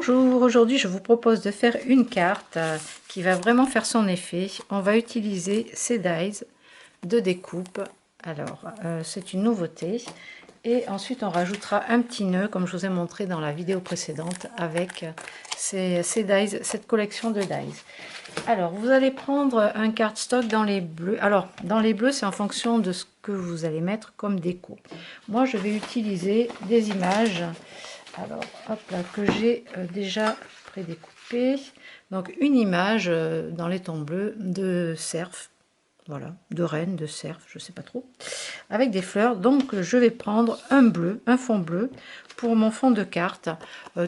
Bonjour, aujourd'hui je vous propose de faire une carte qui va vraiment faire son effet. On va utiliser ces dies de découpe. Alors c'est une nouveauté. Et ensuite on rajoutera un petit nœud comme je vous ai montré dans la vidéo précédente avec ces dies, cette collection de dies. Alors vous allez prendre un cardstock dans les bleus. Alors dans les bleus c'est en fonction de ce que vous allez mettre comme déco. Moi je vais utiliser des images. Alors, hop là, que j'ai déjà prédécoupé. Donc, une image dans les tons bleus de cerf, voilà, de reine, de cerf, je sais pas trop, avec des fleurs. Donc, je vais prendre un bleu, un fond bleu pour mon fond de carte,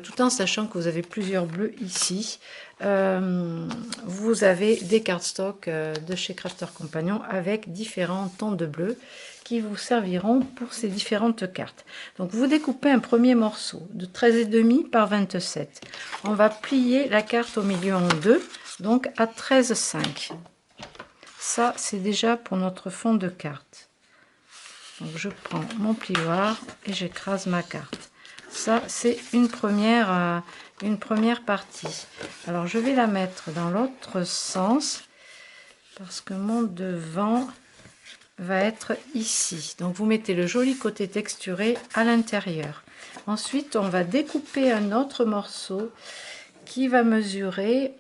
tout en sachant que vous avez plusieurs bleus ici. Vous avez des cardstocks de chez Crafter Compagnon avec différents tons de bleu qui vous serviront pour ces différentes cartes. Donc vous découpez un premier morceau de 13,5 par 27. On va plier la carte au milieu en deux, donc à 13,5. Ça c'est déjà pour notre fond de carte. Donc je prends mon plioir et j'écrase ma carte. Ça c'est une première partie. Alors je vais la mettre dans l'autre sens parce que mon devant va être ici. Donc vous mettez le joli côté texturé à l'intérieur. Ensuite on va découper un autre morceau qui va mesurer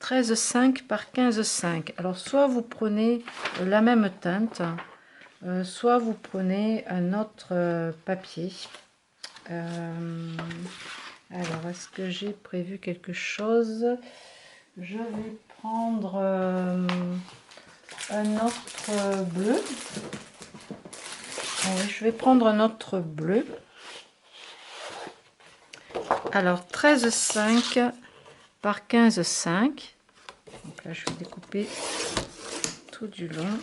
13,5 par 15,5. Alors soit vous prenez la même teinte, soit vous prenez un autre papier. Alors est-ce que j'ai prévu quelque chose? Je vais prendre un autre bleu. Oui, je vais prendre un autre bleu. Alors 13,5 par 15,5. Donc là, je vais découper tout du long.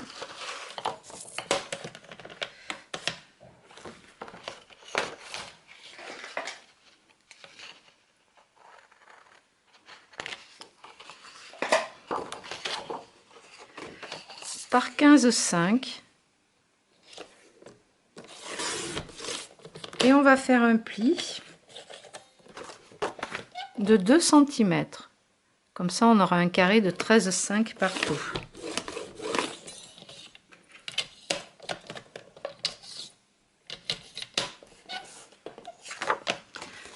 Par 15,5. Et on va faire un pli de 2 cm. Comme ça, on aura un carré de 13,5 partout.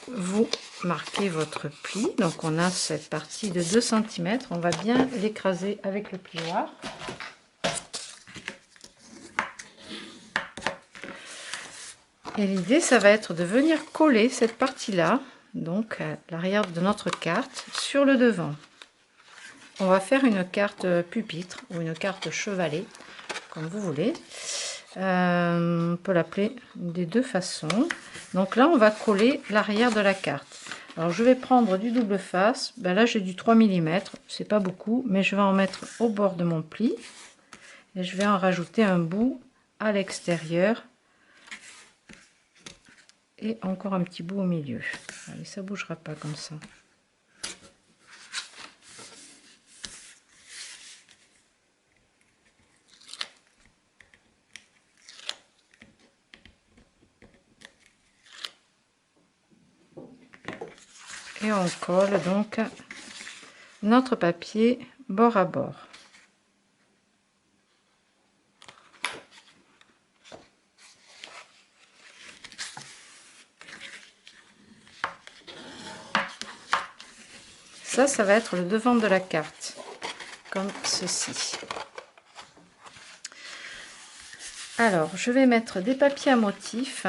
Vous marquez votre pli. Donc, on a cette partie de 2 cm. On va bien l'écraser avec le plioir. Et l'idée, ça va être de venir coller cette partie-là, donc à l'arrière de notre carte, sur le devant. On va faire une carte pupitre ou une carte chevalet, comme vous voulez. On peut l'appeler des deux façons. Donc là, on va coller l'arrière de la carte. Alors, je vais prendre du double face. Ben là, j'ai du 3 mm. C'est pas beaucoup, mais je vais en mettre au bord de mon pli. Et je vais en rajouter un bout à l'extérieur. Et encore un petit bout au milieu. Allez, ça bougera pas comme ça. Et on colle donc notre papier bord à bord. Ça va être le devant de la carte, comme ceci. Alors, je vais mettre des papiers à motifs.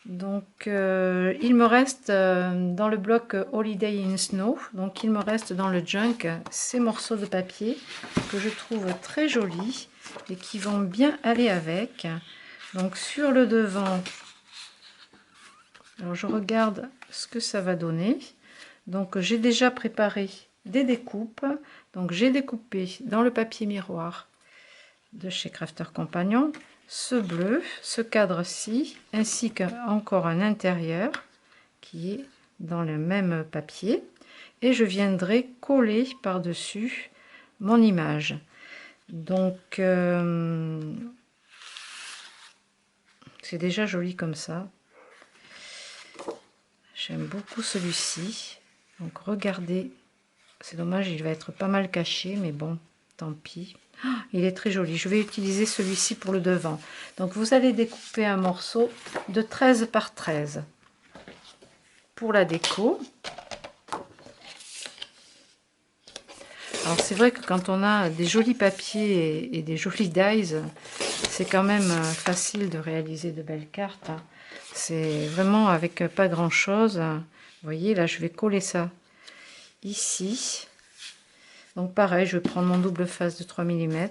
Donc, il me reste dans le bloc Holiday in Snow, donc il me reste dans le junk ces morceaux de papier que je trouve très jolis et qui vont bien aller avec. Donc, sur le devant, alors je regarde ce que ça va donner. Donc j'ai déjà préparé des découpes. Donc j'ai découpé dans le papier miroir de chez Crafter Compagnon ce bleu, ce cadre-ci, ainsi qu'encore un intérieur qui est dans le même papier. Et je viendrai coller par-dessus mon image. Donc c'est déjà joli comme ça. J'aime beaucoup celui-ci. Donc regardez, c'est dommage, il va être pas mal caché, mais bon, tant pis. Ah, il est très joli. Je vais utiliser celui-ci pour le devant. Donc vous allez découper un morceau de 13 par 13 pour la déco. Alors c'est vrai que quand on a des jolis papiers et des jolis dies, c'est quand même facile de réaliser de belles cartes. C'est vraiment avec pas grand chose. Vous voyez, là je vais coller ça ici. Donc pareil, je vais prendre mon double face de 3 mm.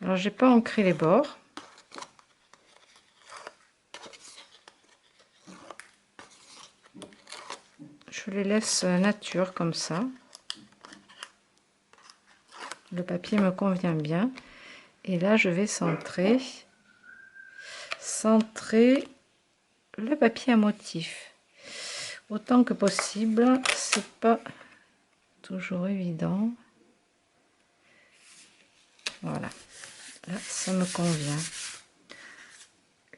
Alors j'ai pas ancré les bords. Je les laisse nature comme ça. Le papier me convient bien. Et là, je vais centrer le papier à motif. Autant que possible, c'est pas toujours évident. Voilà, là, ça me convient.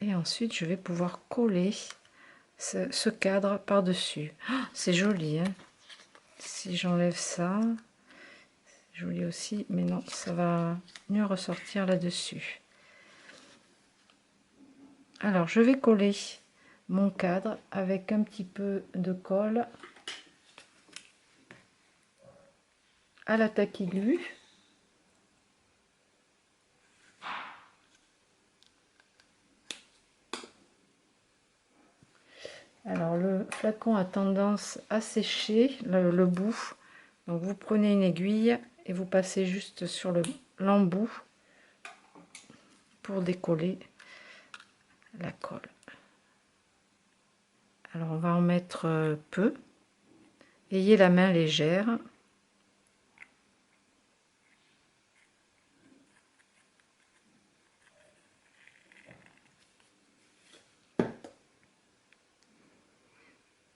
Et ensuite, je vais pouvoir coller ce cadre par-dessus. Oh, c'est joli, hein? Si j'enlève ça, c'est joli aussi, mais non, ça va mieux ressortir là-dessus. Alors, je vais coller mon cadre avec un petit peu de colle à la taquiglu. Alors, le flacon a tendance à sécher le bout. Donc, vous prenez une aiguille et vous passez juste sur l'embout pour décoller la colle. Alors, on va en mettre peu. Ayez la main légère.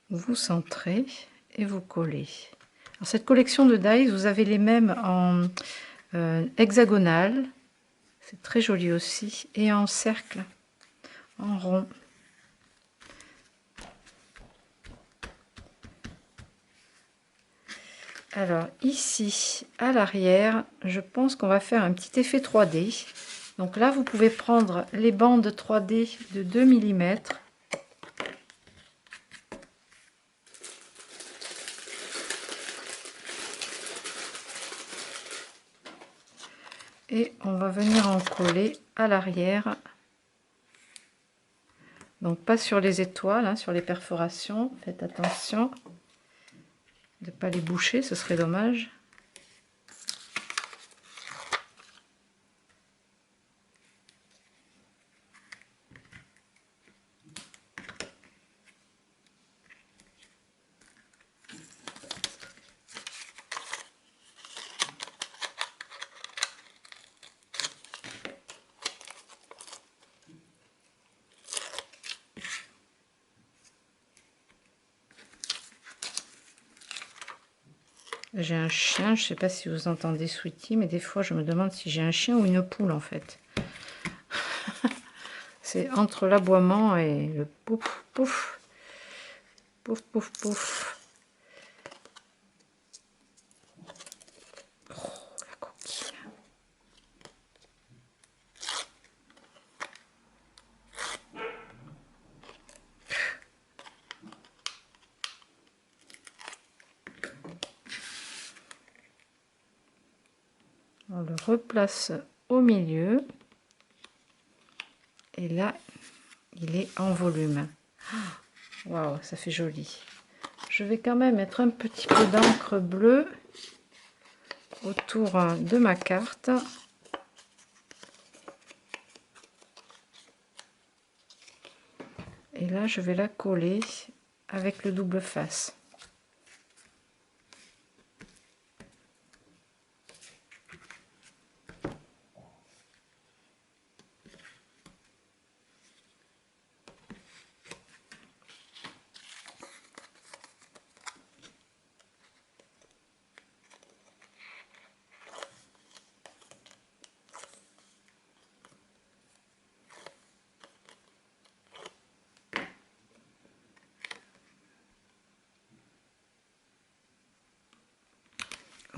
Vous centrez et vous collez. Alors, cette collection de dies, vous avez les mêmes en hexagonal, c'est très joli aussi, et en cercle, en rond. Alors ici, à l'arrière, je pense qu'on va faire un petit effet 3D. Donc là, vous pouvez prendre les bandes 3D de 2 mm. Et on va venir en coller à l'arrière. Donc pas sur les étoiles, hein, sur les perforations. Faites attention de ne pas les boucher, ce serait dommage. J'ai un chien, je ne sais pas si vous entendez Sweetie, mais des fois je me demande si j'ai un chien ou une poule en fait. C'est entre l'aboiement et le pouf, pouf, pouf, pouf, pouf. Oh, la coquille. On le replace au milieu. Et là, il est en volume. Waouh, ça fait joli. Je vais quand même mettre un petit peu d'encre bleue autour de ma carte. Et là, je vais la coller avec le double face.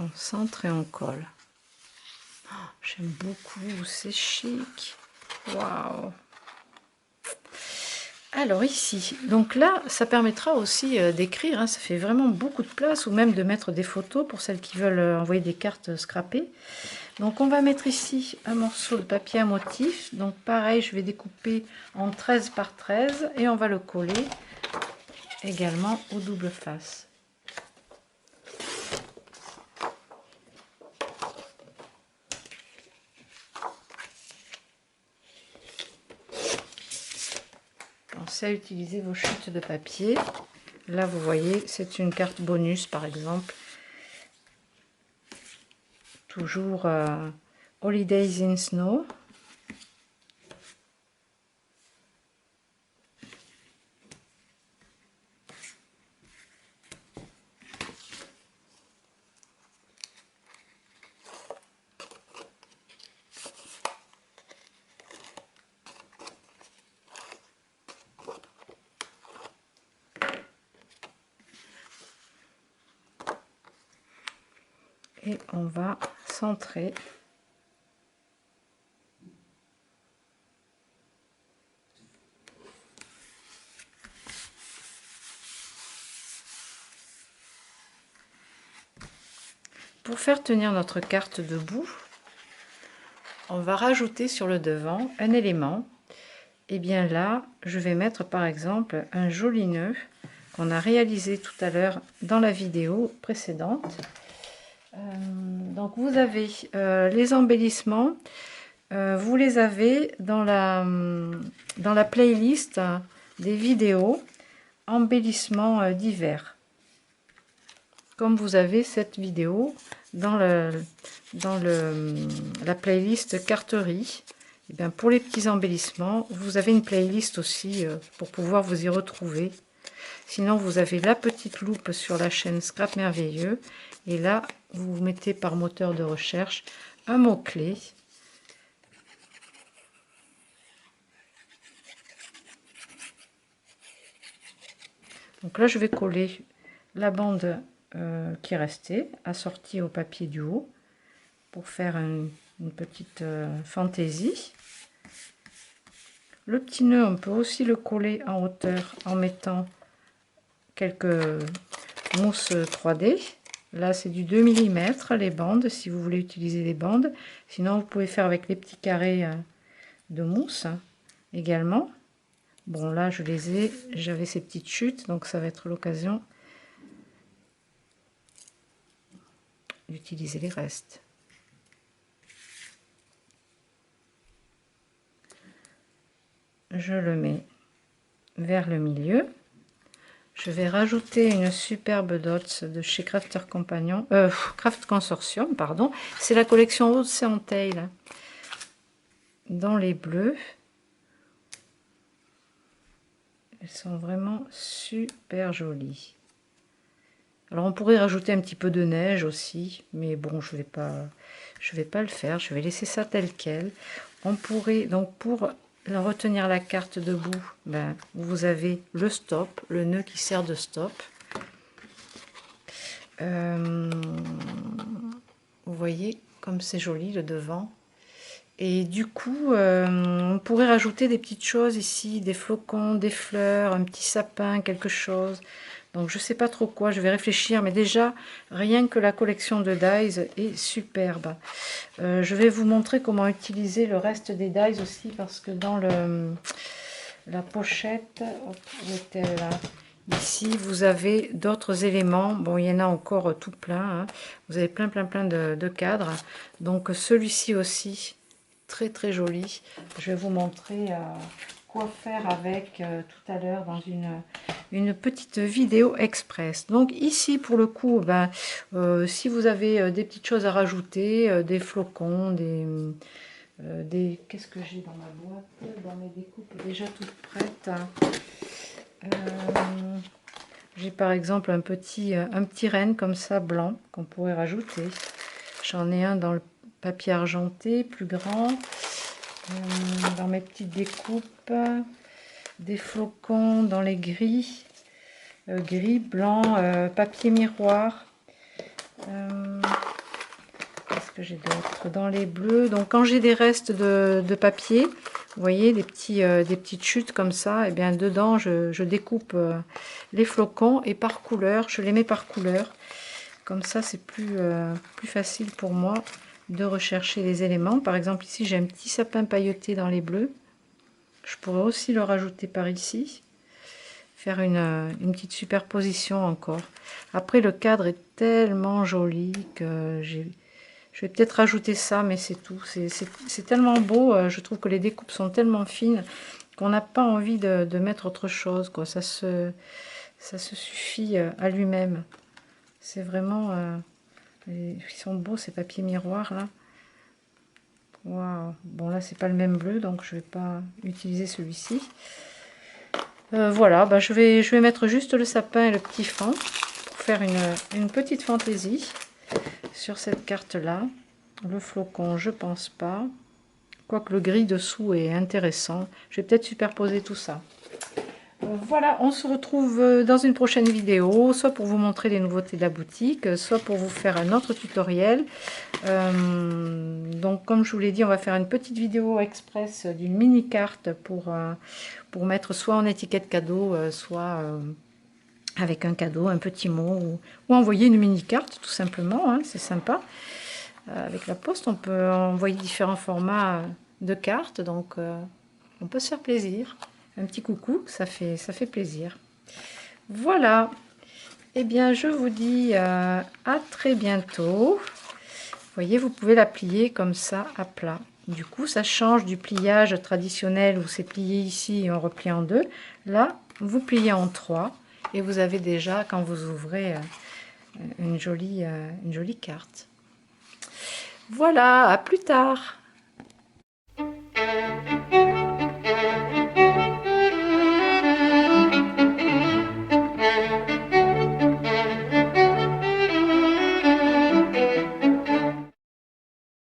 On centre et on colle. Oh, j'aime beaucoup, c'est chic. Waouh! Alors ici, donc là, ça permettra aussi d'écrire, hein, ça fait vraiment beaucoup de place, ou même de mettre des photos pour celles qui veulent envoyer des cartes scrappées. Donc on va mettre ici un morceau de papier à motif. Donc pareil, je vais découper en 13 par 13 et on va le coller également aux doubles faces. Pensez à utiliser vos chutes de papier. Là, vous voyez, c'est une carte bonus, par exemple. Toujours Holidays in Snow. Et on va centrer. Pour faire tenir notre carte debout, on va rajouter sur le devant un élément. Et bien là, je vais mettre par exemple un joli nœud qu'on a réalisé tout à l'heure dans la vidéo précédente. Donc vous avez les embellissements, vous les avez dans la playlist des vidéos embellissements divers. Comme vous avez cette vidéo dans la playlist carterie, et bien pour les petits embellissements, vous avez une playlist aussi pour pouvoir vous y retrouver. Sinon, vous avez la petite loupe sur la chaîne Scrap Merveilleux. Et là, vous mettez par moteur de recherche un mot-clé. Donc là, je vais coller la bande qui est restée, assortie au papier du haut, pour faire une petite fantaisie. Le petit nœud, on peut aussi le coller en hauteur en mettant quelques mousses 3D. Là, c'est du 2 mm les bandes, si vous voulez utiliser les bandes. Sinon, vous pouvez faire avec les petits carrés de mousse également. Bon, là, je les ai, j'avais ces petites chutes, donc ça va être l'occasion d'utiliser les restes. Je le mets vers le milieu. Je vais rajouter une superbe dots de chez Craft Consortium, pardon. C'est la collection Ocean Tail dans les bleus. Elles sont vraiment super jolies. Alors on pourrait rajouter un petit peu de neige aussi, mais bon, je vais pas le faire. Je vais laisser ça tel quel. On pourrait donc, pour retenir la carte debout, ben, vous avez le stop, le nœud qui sert de stop. Vous voyez comme c'est joli le devant. Et du coup, on pourrait rajouter des petites choses ici, des flocons, des fleurs, un petit sapin, quelque chose. Donc je sais pas trop quoi, je vais réfléchir, mais déjà rien que la collection de dies est superbe. Je vais vous montrer comment utiliser le reste des dies aussi, parce que dans la pochette, où est-elle là? Ici vous avez d'autres éléments. Bon, il y en a encore tout plein, hein. Vous avez plein de cadres. Donc celui-ci aussi très très joli. Je vais vous montrer quoi faire avec tout à l'heure dans une petite vidéo express. Donc ici pour le coup, ben, si vous avez des petites choses à rajouter, des flocons, qu'est-ce que j'ai dans ma boîte, dans mes découpes déjà toutes prêtes. J'ai par exemple un petit renne comme ça blanc qu'on pourrait rajouter. J'en ai un dans le papier argenté plus grand. Dans mes petites découpes, des flocons dans les gris, gris, blanc, papier miroir. que j'ai d'autre dans les bleus? Donc quand j'ai des restes de papier, vous voyez des petites chutes comme ça, et bien dedans je découpe les flocons et par couleur, je les mets par couleur. Comme ça c'est plus facile pour moi de rechercher les éléments. Par exemple ici j'ai un petit sapin pailleté dans les bleus. Je pourrais aussi le rajouter par ici. Faire une petite superposition encore. Après le cadre est tellement joli que je vais peut-être rajouter ça, mais c'est tout. C'est tellement beau, je trouve que les découpes sont tellement fines qu'on n'a pas envie de mettre autre chose, quoi. Ça se suffit à lui-même. C'est vraiment... ils sont beaux ces papiers miroirs là. Waouh. Bon là c'est pas le même bleu, donc je vais pas utiliser celui-ci. Voilà, bah, je vais mettre juste le sapin et le petit fond pour faire une petite fantaisie sur cette carte là. Le flocon je pense pas, quoique le gris dessous est intéressant. Je vais peut-être superposer tout ça. Voilà, on se retrouve dans une prochaine vidéo, soit pour vous montrer les nouveautés de la boutique, soit pour vous faire un autre tutoriel. Donc comme je vous l'ai dit, on va faire une petite vidéo express d'une mini carte pour mettre soit en étiquette cadeau, soit avec un cadeau, un petit mot, ou envoyer une mini carte tout simplement, hein, c'est sympa. Avec la poste, on peut envoyer différents formats de cartes, donc on peut se faire plaisir. Un petit coucou, ça fait plaisir. Voilà, et bien je vous dis à très bientôt. Vous voyez, vous pouvez la plier comme ça à plat. Du coup, ça change du pliage traditionnel où c'est plié ici et on replie en deux. Là, vous pliez en trois et vous avez déjà, quand vous ouvrez, une jolie carte. Voilà, à plus tard.